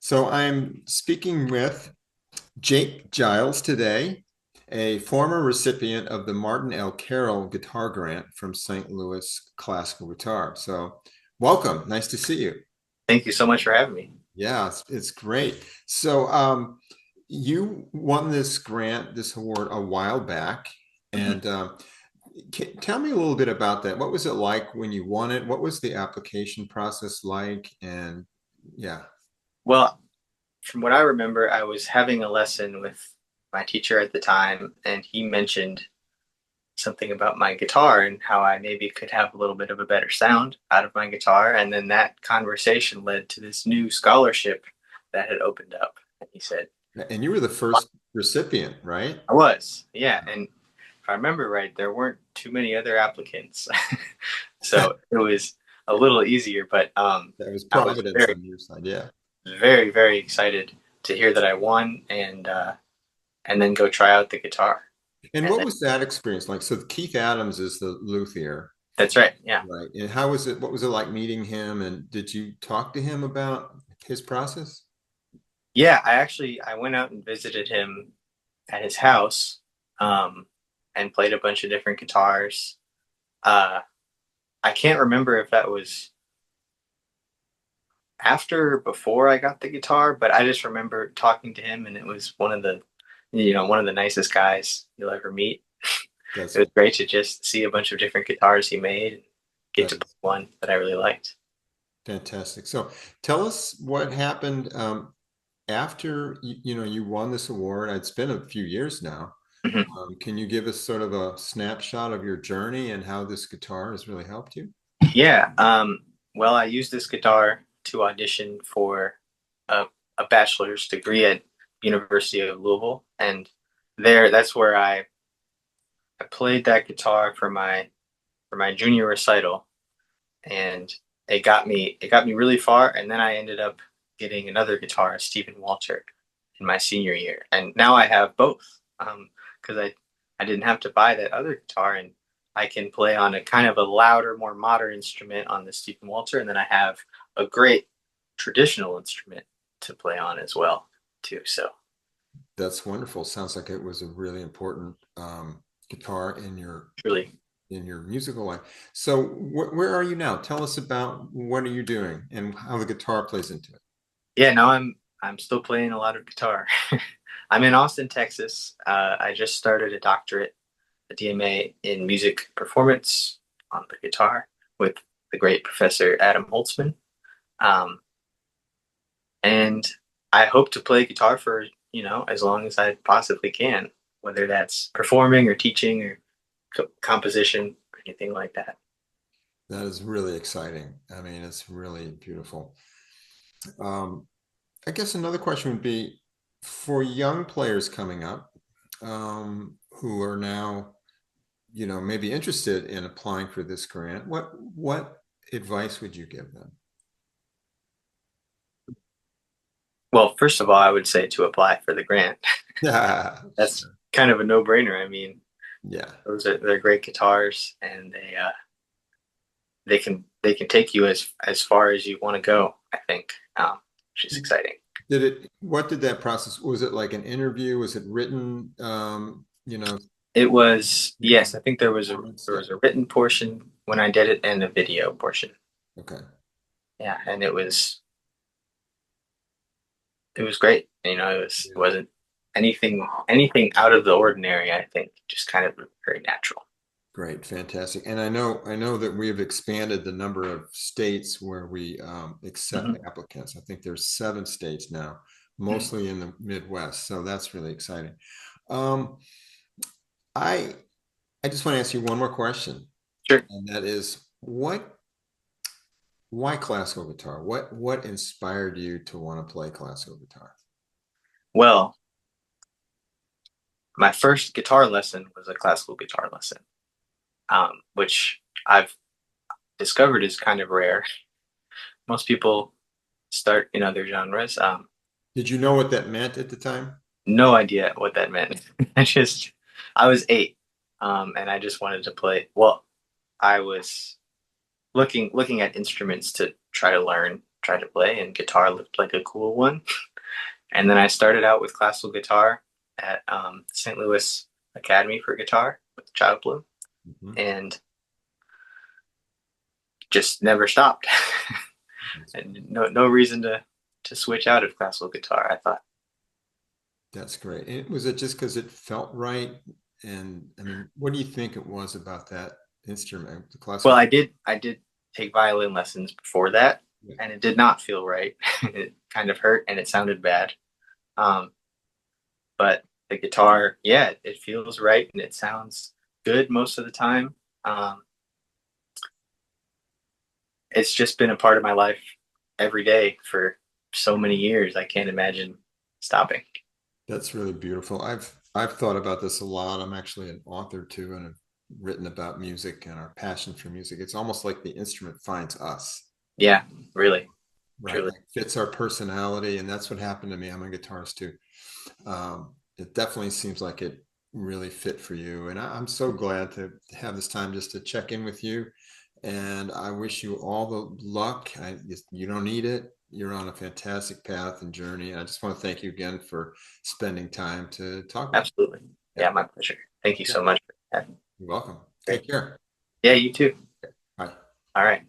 So I'm speaking with Jake Giles today, a former recipient of the Marton L. Carroll Guitar Grant from St. Louis Classical Guitar. So welcome. Nice to see you. Thank you so much for having me. Yeah, it's great. So you won this grant, this award a while back. Mhm. And tell me a little bit about that. What was it like when you won it? What was the application process like? And yeah. Well, from what I remember, I was having a lesson with my teacher at the time, and he mentioned something about my guitar and how I maybe could have a little bit of a better sound out of my guitar. And then that conversation led to this new scholarship that had opened up. And he said, And you were the first recipient, right? I was, yeah. And if I remember right, there weren't too many other applicants. So it was a little easier, but That was I was Providence on your side. Yeah. very excited to hear that I won and then go try out the guitar. And And what then, was that experience like? So Keith Adams is the luthier, that's right. Yeah. right? And how was it? What was it like meeting him? And did you talk to him about his process? Yeah, I went out and visited him at his house um and played a bunch of different guitars. Uh I can't remember if that was after or before I got the guitar, but I just remember talking to him and it was one of the nicest guys you'll ever meet. It That's was great to just see a bunch of different guitars he made and get that to play is one that I really liked. fantastic. So tell us what happened after you won this award. It's been a few years now. Mhm. Can you give us sort of a snapshot of your journey and how this guitar has really helped you? Yeah. Well, I used this guitar to audition for a bachelor's degree at University of Louisville, and that's where I played that guitar for my junior recital, and it got me really far. And then I ended up getting another guitar, a Stephen Walter, in my senior year, and now I have both because I didn't have to buy that other guitar, and I can play on a kind of a louder, more modern instrument on the Stephen Walter, and then I have a great traditional instrument to play on as well too. So That's wonderful. Sounds like it was a really important guitar really, in your musical life. So where are you now? Tell us about what are you doing and how the guitar plays into it. yeah, now I'm still playing a lot of guitar. I'm in Austin, Texas. I just started a doctorate, a DMA in music performance on the guitar with the great professor Adam Holzman. Um, and I hope to play guitar for, as long as I possibly can, whether that's performing or teaching or composition or anything like that. That is really exciting. I mean, it's really beautiful. Um, I guess another question would be for young players coming up who are now, maybe interested in applying for this grant. What advice would you give them? Well, first of all, I would say to apply for the grant. Yeah, That's sure. kind of a no-brainer. I mean, Yeah. they're great guitars, and they can take you as far as you want to go. I think, which is exciting. What did that process, was it like an interview? Was it written, It was, yes, I think performance? there Yeah. was a written portion when I did it and a video portion. Okay. Yeah, and it was great. It Yeah. wasn't anything out of the ordinary. I think just kind of very natural. Great. Fantastic. And I know that we have expanded the number of states where we accept Mhm. applicants. I think there's 7 states now, mostly in the Midwest. So that's really exciting. Um, I I just want to ask you one more question, Sure. and that is why classical guitar? What inspired you to want to play classical guitar? Well, my first guitar lesson was a classical guitar lesson, which I've discovered is kind of rare. Most people start in other genres. Did you know what that meant at the time? No idea what that meant. I was 8, and I just wanted to play. Well, I was looking at instruments to tried to play, and guitar looked like a cool one. And then I started out with classical guitar at St. Louis Academy for Guitar with Jakob, Mhm. and just never stopped. And no reason to switch out of classical guitar, I thought. That's great. And was it just because it felt right? And I mean, what do you think it was about that instrument, the Well, classical? I did take violin lessons before that, Yeah, and it did not feel right. It kind of hurt and it sounded bad. Um, but the guitar, yeah, it feels right and it sounds good most of the time. Um, it's just been a part of my life every day for so many years. I can't imagine stopping. that's really beautiful. I've thought about this a lot. I'm actually an author too, and I've written about music and our passion for music. It's almost like the instrument finds us. Yeah, really, Right, truly. like fits our personality, and that's what happened to me. I'm a guitarist too. It definitely seems like it really fit for you, and I'm so glad to have this time just to check in with you. And I wish you all the luck. You don't need it. You're on a fantastic path and journey. And I just want to thank you again for spending time to talk with me. Absolutely. Yeah, Yeah, my pleasure. Thank you yeah. so much for having me. You're welcome. Great. Take care. Yeah, you too. Bye. All right.